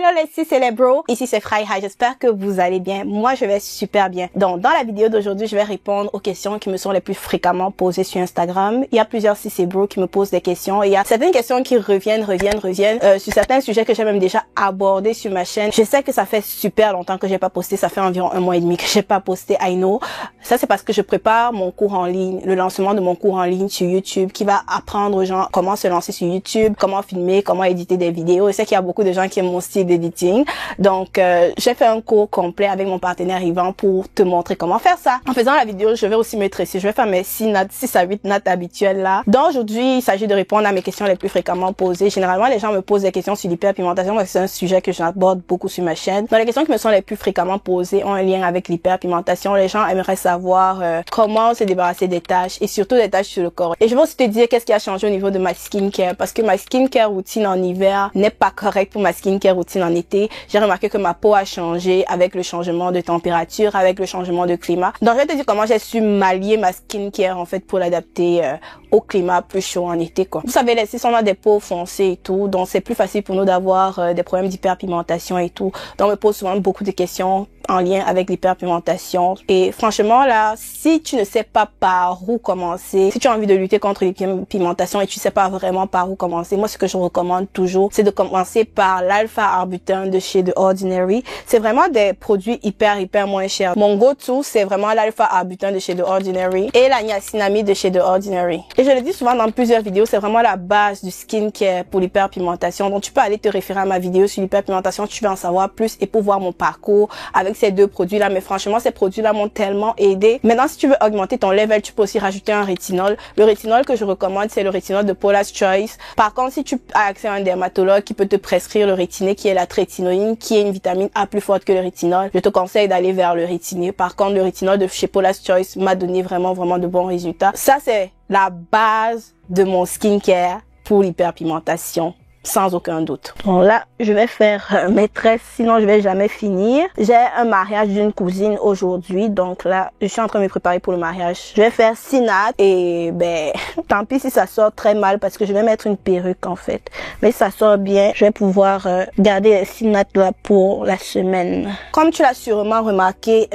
Hello les sis et les bros, ici c'est Fry High, j'espère que vous allez bien. Moi je vais super bien. Donc dans la vidéo d'aujourd'hui, je vais répondre aux questions qui me sont les plus fréquemment posées sur Instagram. Il y a plusieurs sis et bros qui me posent des questions et il y a certaines questions qui reviennent sur certains sujets que j'ai même déjà abordés sur ma chaîne. Je sais que ça fait super longtemps que j'ai pas posté, ça fait environ 1 mois et demi que j'ai pas posté, I know. Ça c'est parce que je prépare mon cours en ligne, le lancement de mon cours en ligne sur YouTube qui va apprendre aux gens comment se lancer sur YouTube, comment filmer, comment éditer des vidéos. Je sais qu'il y a beaucoup de gens qui aiment mon style d'editing. Donc, j'ai fait un cours complet avec mon partenaire Yvan pour te montrer comment faire ça. En faisant la vidéo, je vais aussi me tresser. Je vais faire mes 6 à 8 notes habituelles là. Donc, aujourd'hui, il s'agit de répondre à mes questions les plus fréquemment posées. Généralement, les gens me posent des questions sur l'hyperpigmentation parce que c'est un sujet que j'aborde beaucoup sur ma chaîne. Donc, les questions qui me sont les plus fréquemment posées ont un lien avec l'hyperpigmentation. Les gens aimeraient savoir comment se débarrasser des taches et surtout des taches sur le corps. Et je vais aussi te dire qu'est-ce qui a changé au niveau de ma skincare parce que ma skincare routine en hiver n'est pas correcte pour ma skincare routine en été. J'ai remarqué que ma peau a changé avec le changement de température, avec le changement de climat. Donc, je vais te dire comment j'ai su m'allier ma skincare, en fait, pour l'adapter au climat plus chaud en été, quoi. Vous savez, les cis, on a des peaux foncées et tout, donc c'est plus facile pour nous d'avoir des problèmes d'hyperpigmentation et tout. Donc, on me pose souvent beaucoup de questions en lien avec l'hyperpigmentation. Et franchement, là, si tu ne sais pas par où commencer, si tu as envie de lutter contre l'hyperpigmentation et tu sais pas vraiment par où commencer, moi, ce que je recommande toujours, c'est de commencer par l'alpha-arbutin de chez The Ordinary. C'est vraiment des produits hyper moins chers. Mon go-to, c'est vraiment l'alpha-arbutin de chez The Ordinary et la niacinamide de chez The Ordinary. Et je le dis souvent dans plusieurs vidéos, c'est vraiment la base du skincare pour l'hyperpigmentation. Donc, tu peux aller te référer à ma vidéo sur l'hyperpigmentation, tu veux en savoir plus et pour voir mon parcours avec ces deux produits-là. Mais franchement, ces produits-là m'ont tellement aidé. Maintenant, si tu veux augmenter ton level, tu peux aussi rajouter un rétinol. Le rétinol que je recommande, c'est le rétinol de Paula's Choice. Par contre, si tu as accès à un dermatologue qui peut te prescrire le rétiné, qui est la trétinoïne, qui est une vitamine A plus forte que le rétinol, je te conseille d'aller vers le rétiné. Par contre, le rétinol de chez Paula's Choice m'a donné vraiment de bons résultats. Ça, c'est la base de mon skincare pour l'hyperpigmentation. Sans aucun doute. Bon là, je vais faire mes tresses, sinon je vais jamais finir. J'ai un mariage d'une cousine aujourd'hui, donc là, je suis en train de me préparer pour le mariage. Je vais faire 6 nattes et ben, tant pis si ça sort très mal parce que je vais mettre une perruque en fait. Mais si ça sort bien, je vais pouvoir garder les 6 nattes là pour la semaine. Comme tu l'as sûrement remarqué,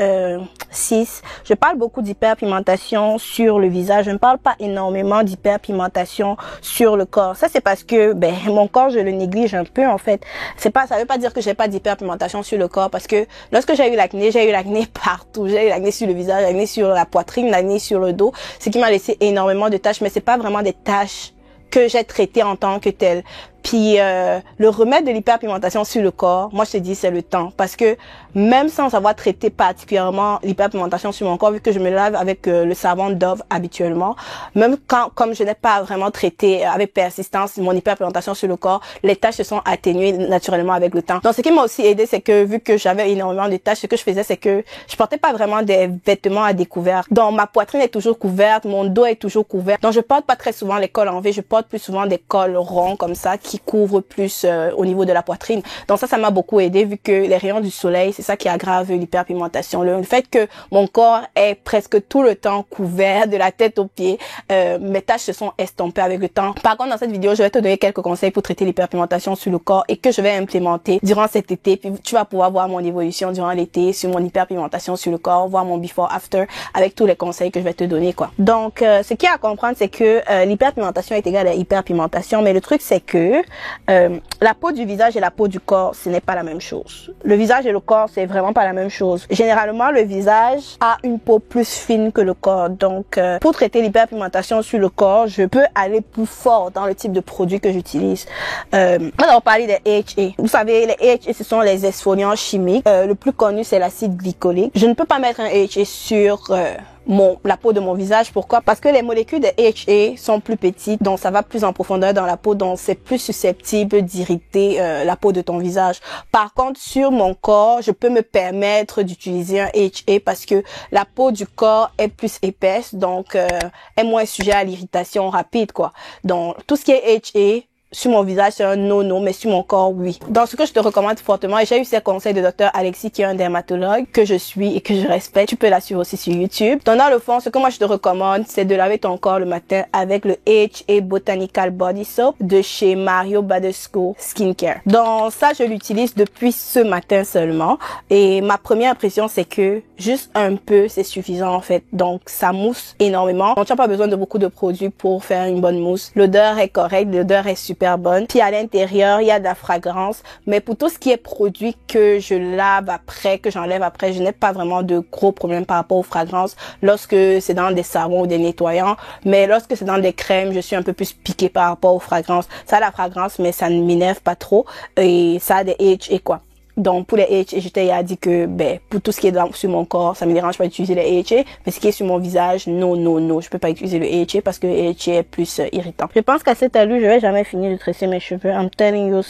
6, je parle beaucoup d'hyperpigmentation sur le visage. Je ne parle pas énormément d'hyperpigmentation sur le corps. Ça c'est parce que ben mon corps je le néglige un peu en fait. Ça veut pas dire que j'ai pas d'hyperpigmentation sur le corps parce que lorsque j'ai eu l'acné partout. J'ai eu l'acné sur le visage, l'acné sur la poitrine, l'acné sur le dos, ce qui m'a laissé énormément de taches, mais c'est pas vraiment des taches que j'ai traitées en tant que telles. Puis le remède de l'hyperpigmentation sur le corps, moi je te dis c'est le temps parce que même sans avoir traité particulièrement l'hyperpigmentation sur mon corps, vu que je me lave avec le savon Dove habituellement, même comme je n'ai pas vraiment traité avec persistance mon hyperpigmentation sur le corps, les taches se sont atténuées naturellement avec le temps. Donc ce qui m'a aussi aidé, c'est que vu que j'avais énormément de taches, ce que je faisais c'est que je portais pas vraiment des vêtements à découvert. Donc ma poitrine est toujours couverte, mon dos est toujours couvert. Donc je porte pas très souvent les cols en V, je porte plus souvent des cols ronds comme ça qui couvre plus au niveau de la poitrine. Donc ça m'a beaucoup aidé vu que les rayons du soleil, c'est ça qui aggrave l'hyperpigmentation. Le fait que mon corps est presque tout le temps couvert de la tête aux pieds, mes taches se sont estompées avec le temps. Par contre, dans cette vidéo, je vais te donner quelques conseils pour traiter l'hyperpigmentation sur le corps et que je vais implémenter durant cet été. Puis tu vas pouvoir voir mon évolution durant l'été sur mon hyperpigmentation sur le corps, voir mon before after avec tous les conseils que je vais te donner, quoi. Donc, ce qu'il y a à comprendre, c'est que l'hyperpigmentation est égale à hyperpigmentation, mais le truc, c'est que la peau du visage et la peau du corps, ce n'est pas la même chose. Le visage et le corps, c'est vraiment pas la même chose. Généralement, le visage a une peau plus fine que le corps. Donc, pour traiter l'hyperpigmentation sur le corps, je peux aller plus fort dans le type de produit que j'utilise. On va parler des AHA. Vous savez, les AHA, ce sont les exfoliants chimiques. Le plus connu, c'est l'acide glycolique. Je ne peux pas mettre un AHA sur la peau de mon visage. Pourquoi? Parce que les molécules de AHA sont plus petites, donc ça va plus en profondeur dans la peau, donc c'est plus susceptible d'irriter la peau de ton visage. Par contre, sur mon corps, je peux me permettre d'utiliser un AHA parce que la peau du corps est plus épaisse, donc est moins sujet à l'irritation rapide, quoi. Donc tout ce qui est AHA sur mon visage, c'est un no, mais sur mon corps, oui. Donc, ce que je te recommande fortement, et j'ai eu ces conseils de Dr. Alexis, qui est un dermatologue que je suis et que je respecte. Tu peux la suivre aussi sur YouTube. Donc, dans le fond, ce que moi je te recommande, c'est de laver ton corps le matin avec le AHA Botanical Body Soap de chez Mario Badescu Skincare. Donc, ça, je l'utilise depuis ce matin seulement. Et ma première impression, c'est que juste un peu, c'est suffisant en fait. Donc, ça mousse énormément. Donc, tu n'as pas besoin de beaucoup de produits pour faire une bonne mousse. L'odeur est correcte, l'odeur est super bonne. Puis à l'intérieur, il y a de la fragrance. Mais pour tout ce qui est produit que je lave après, que j'enlève après, je n'ai pas vraiment de gros problèmes par rapport aux fragrances lorsque c'est dans des savons ou des nettoyants. Mais lorsque c'est dans des crèmes, je suis un peu plus piquée par rapport aux fragrances. Ça a la fragrance, mais ça ne m'énerve pas trop. Et ça a des AHA quoi. Donc, pour les AHA, je t'ai dit que, pour tout ce qui est sur mon corps, ça me dérange pas d'utiliser les AHA. Mais ce qui est sur mon visage, non. Je peux pas utiliser le AHA parce que le AHA est plus irritant. Je pense qu'à cet alu, je vais jamais finir de tresser mes cheveux. I'm telling you,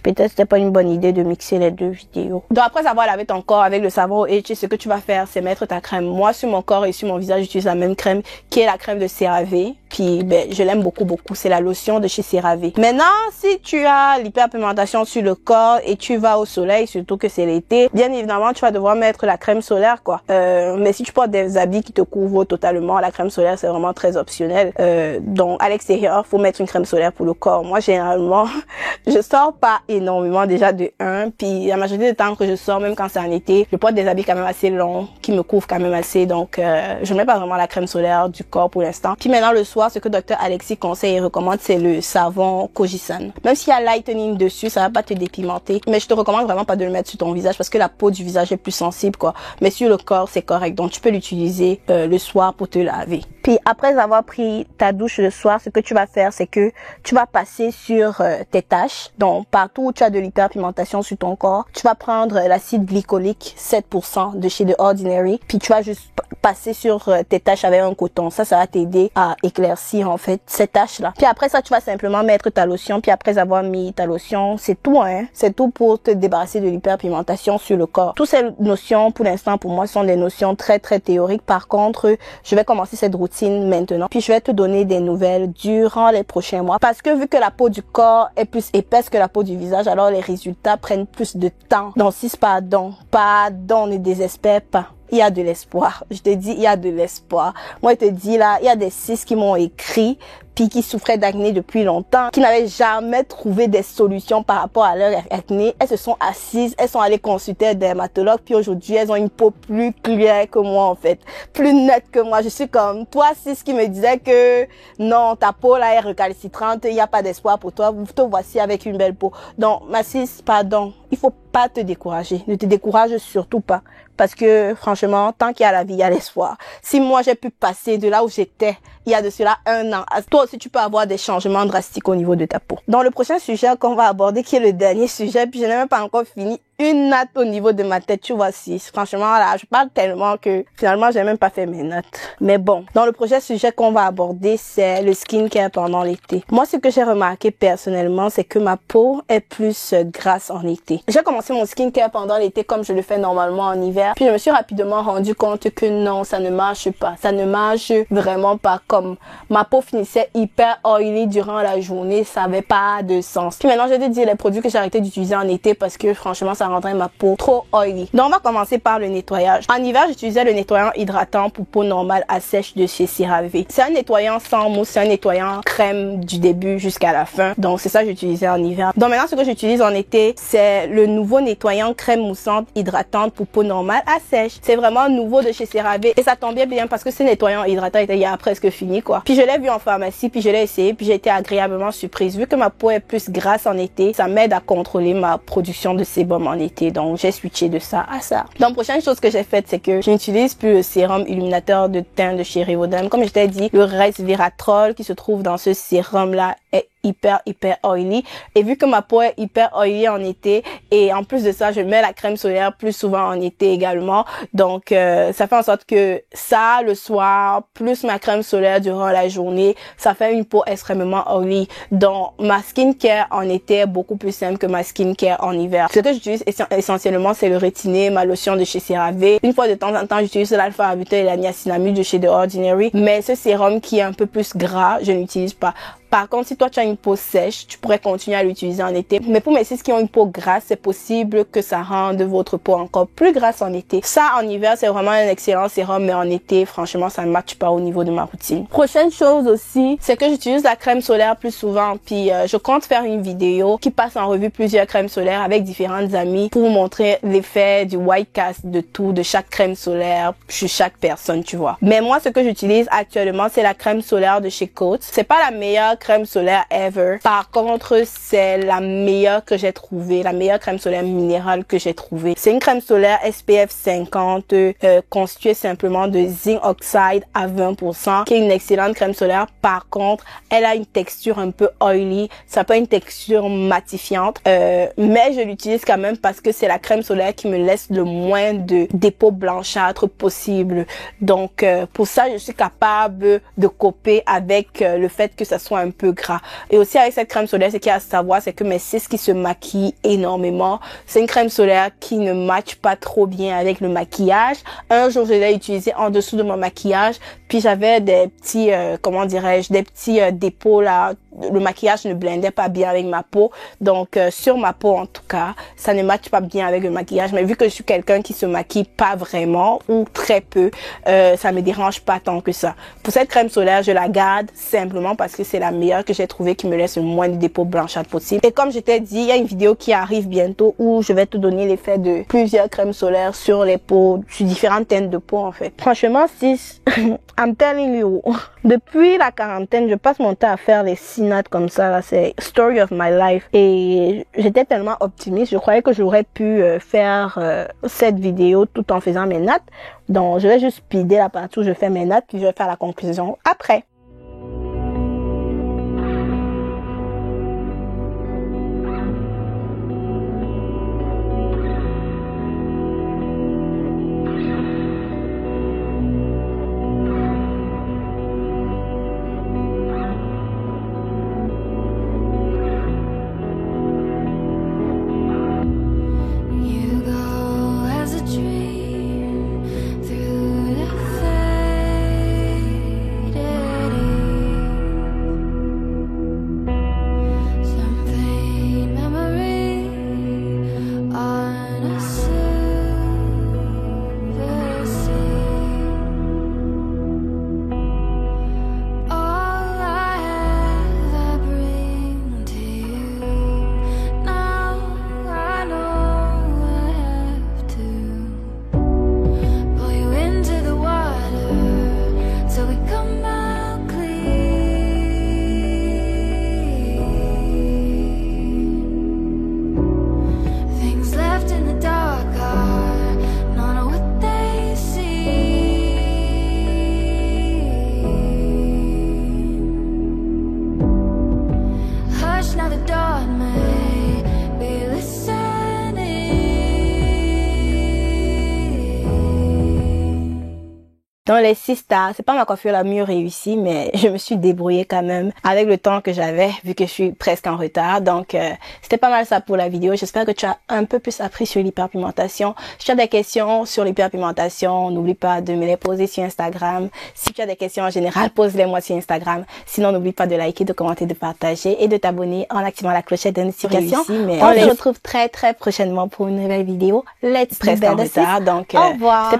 peut-être c'était pas une bonne idée de mixer les deux vidéos. Donc, après avoir lavé ton corps avec le savon au AHA, ce que tu vas faire, c'est mettre ta crème. Moi, sur mon corps et sur mon visage, j'utilise la même crème qui est la crème de CeraVe. Puis, je l'aime beaucoup. C'est la lotion de chez CeraVe. Maintenant, si tu as l'hyperpigmentation sur le corps et tu vas au soleil, surtout que c'est l'été, bien évidemment, tu vas devoir mettre la crème solaire, quoi. Mais si tu portes des habits qui te couvrent totalement, la crème solaire, c'est vraiment très optionnel. Donc, à l'extérieur, faut mettre une crème solaire pour le corps. Moi, généralement, je sors pas énormément déjà de 1. Puis, la majorité du temps que je sors, même quand c'est en été, je porte des habits quand même assez longs, qui me couvrent quand même assez. Donc, je ne mets pas vraiment la crème solaire du corps pour l'instant. Puis maintenant, le soir, ce que Dr. Alexis conseille et recommande, c'est le savon Kojisan. Même s'il y a lightening dessus, ça va pas te dépigmenter. Mais je te recommande vraiment pas de le mettre sur ton visage parce que la peau du visage est plus sensible, quoi. Mais sur le corps, c'est correct. Donc, tu peux l'utiliser le soir pour te laver. Puis, après avoir pris ta douche le soir, ce que tu vas faire, c'est que tu vas passer sur tes taches. Donc, partout où tu as de l'hyperpigmentation sur ton corps, tu vas prendre l'acide glycolique 7% de chez The Ordinary. Puis, tu vas juste passer sur tes taches avec un coton. Ça va t'aider à éclaircir, en fait, ces taches-là. Puis après ça, tu vas simplement mettre ta lotion. Puis après avoir mis ta lotion, c'est tout, hein. C'est tout pour te débarrasser de l'hyperpigmentation sur le corps. Toutes ces notions, pour l'instant, pour moi, sont des notions très, très théoriques. Par contre, je vais commencer cette routine maintenant. Puis je vais te donner des nouvelles durant les prochains mois. Parce que vu que la peau du corps est plus épaisse que la peau du visage, alors les résultats prennent plus de temps. Donc, si pardon, ne désespère pas. Il y a de l'espoir. Je te dis, il y a de l'espoir. Moi, je te dis là, il y a des cis qui m'ont écrit, puis qui souffraient d'acné depuis longtemps, qui n'avaient jamais trouvé des solutions par rapport à leur acné. Elles se sont assises, elles sont allées consulter un dermatologue, puis aujourd'hui, elles ont une peau plus claire que moi, en fait. Plus nette que moi. Je suis comme toi, cis, qui me disait que non, ta peau là est recalcitrante, il n'y a pas d'espoir pour toi. Vous te voici avec une belle peau. Donc, ma cis, pardon, il faut pas te décourager. Ne te décourage surtout pas. Parce que, franchement, tant qu'il y a la vie, il y a l'espoir. Si moi, j'ai pu passer de là où j'étais, il y a de cela 1 an, toi aussi, tu peux avoir des changements drastiques au niveau de ta peau. Dans le prochain sujet qu'on va aborder, qui est le dernier sujet, puis je n'ai même pas encore fini, une natte au niveau de ma tête, tu vois, si. Franchement, là, je parle tellement que finalement, j'ai même pas fait mes notes. Mais bon, dans le prochain sujet qu'on va aborder, c'est le skincare pendant l'été. Moi, ce que j'ai remarqué personnellement, c'est que ma peau est plus grasse en été. J'ai commencé mon skincare pendant l'été comme je le fais normalement en hiver. Puis je me suis rapidement rendu compte que non, ça ne marche pas. Ça ne marche vraiment pas. Comme ma peau finissait hyper oily durant la journée, ça avait pas de sens. Puis maintenant, je vais te dire les produits que j'ai arrêté d'utiliser en été parce que franchement, ça rendrait ma peau trop oily. Donc, on va commencer par le nettoyage. En hiver, j'utilisais le nettoyant hydratant pour peau normale à sèche de chez CeraVe. C'est un nettoyant sans mousse, c'est un nettoyant crème du début jusqu'à la fin. Donc, c'est ça que j'utilisais en hiver. Donc, maintenant, ce que j'utilise en été, c'est le nouveau nettoyant crème moussante hydratante pour peau normale à sèche. C'est vraiment nouveau de chez CeraVe et ça tombait bien parce que ce nettoyant hydratant était il y a presque fini, quoi. Puis, je l'ai vu en pharmacie, puis je l'ai essayé, puis j'ai été agréablement surprise. Vu que ma peau est plus grasse en été, ça m'aide à contrôler ma production de sébum en été. Donc, j'ai switché de ça à ça. Donc, prochaine chose que j'ai faite, c'est que je n'utilise plus le sérum illuminateur de teint de chez Revoderm. Comme je t'ai dit, le resveratrol qui se trouve dans ce sérum-là est hyper oily. Et vu que ma peau est hyper oily en été, et en plus de ça, je mets la crème solaire plus souvent en été également. Donc, ça fait en sorte que ça, le soir, plus ma crème solaire durant la journée, ça fait une peau extrêmement oily. Donc, ma skincare en été est beaucoup plus simple que ma skincare en hiver. Ce que j'utilise essentiellement, c'est le rétiné, ma lotion de chez CeraVe. Une fois de temps en temps, j'utilise l'alpha-arbutin et la niacinamide de chez The Ordinary. Mais ce sérum qui est un peu plus gras, je n'utilise pas. Par contre, si toi tu as une peau sèche, tu pourrais continuer à l'utiliser en été. Mais pour mes cils qui ont une peau grasse, c'est possible que ça rende votre peau encore plus grasse en été. Ça, en hiver, c'est vraiment un excellent sérum, mais en été, franchement, ça ne matche pas au niveau de ma routine. Prochaine chose aussi, c'est que j'utilise la crème solaire plus souvent. Puis je compte faire une vidéo qui passe en revue plusieurs crèmes solaires avec différentes amies pour vous montrer l'effet du white cast de chaque crème solaire chez chaque personne, tu vois. Mais moi, ce que j'utilise actuellement, c'est la crème solaire de chez Coty. C'est pas la meilleure crème solaire ever. Par contre, c'est la meilleure que j'ai trouvée, la meilleure crème solaire minérale que j'ai trouvée. C'est une crème solaire SPF 50 constituée simplement de zinc oxide à 20%, qui est une excellente crème solaire. Par contre, elle a une texture un peu oily, ça peut une texture matifiante, mais je l'utilise quand même parce que c'est la crème solaire qui me laisse le moins de dépôts blanchâtres possible. Donc pour ça, je suis capable de coper avec le fait que ça soit un peu gras. Et aussi avec cette crème solaire, ce qu'il y a à savoir, c'est que mes cils qui se maquillent énormément, c'est une crème solaire qui ne matche pas trop bien avec le maquillage. Un jour, je l'ai utilisée en dessous de mon maquillage, puis j'avais des petits, comment dirais-je, des petits dépôts là. Le maquillage ne blendait pas bien avec ma peau. Donc, sur ma peau, en tout cas, ça ne matche pas bien avec le maquillage. Mais vu que je suis quelqu'un qui se maquille pas vraiment ou très peu, ça me dérange pas tant que ça. Pour cette crème solaire, je la garde simplement parce que c'est la meilleure que j'ai trouvée qui me laisse le moins de dépôts blanchâtres possible. Et comme je t'ai dit, il y a une vidéo qui arrive bientôt où je vais te donner l'effet de plusieurs crèmes solaires sur les peaux, sur différentes teintes de peau en fait. Franchement, sis, I'm telling you, depuis la quarantaine, je passe mon temps à faire les 6 nattes comme ça, là, c'est story of my life. Et j'étais tellement optimiste, je croyais que j'aurais pu faire cette vidéo tout en faisant mes nattes. Donc, je vais juste speeder la partie où je fais mes nattes, puis je vais faire la conclusion après. Dans les 6 stars, c'est pas ma coiffure la mieux réussie, mais je me suis débrouillée quand même avec le temps que j'avais, vu que je suis presque en retard. Donc, c'était pas mal ça pour la vidéo. J'espère que tu as un peu plus appris sur l'hyperpigmentation. Si tu as des questions sur l'hyperpigmentation, n'oublie pas de me les poser sur Instagram. Si tu as des questions en général, pose-les moi sur Instagram. Sinon, n'oublie pas de liker, de commenter, de partager et de t'abonner en activant la clochette de notification. On se retrouve très prochainement pour une nouvelle vidéo. Let's presque en retard. Donc, au revoir.